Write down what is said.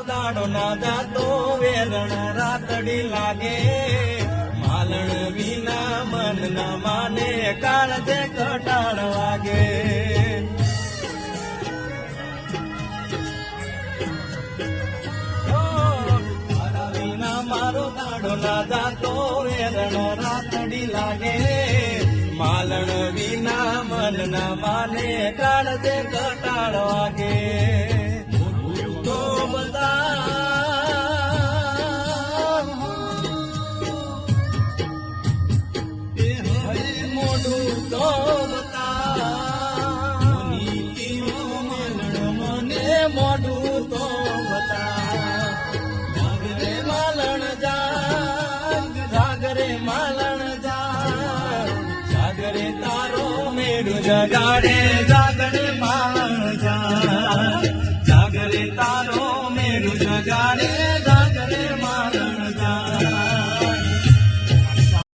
દાડો ના જાતો વેરણ રાતડી લાગે માલણ વિના મન ના માને કાળજે કટાળ વાગે મારા વિના મારો દાડો ના જાતો વેરણ રાતડી લાગે માલણ વિના મન ના માને કાળજે કટાળ વાગે તો મોઢું તો બતા મને મોઢું તો બતા જાગરે માલણ જાગરે માલણ જાગરે તારો મેળું જગાડે જાગરે માલણ જાગરે તારો મેળું જગાડે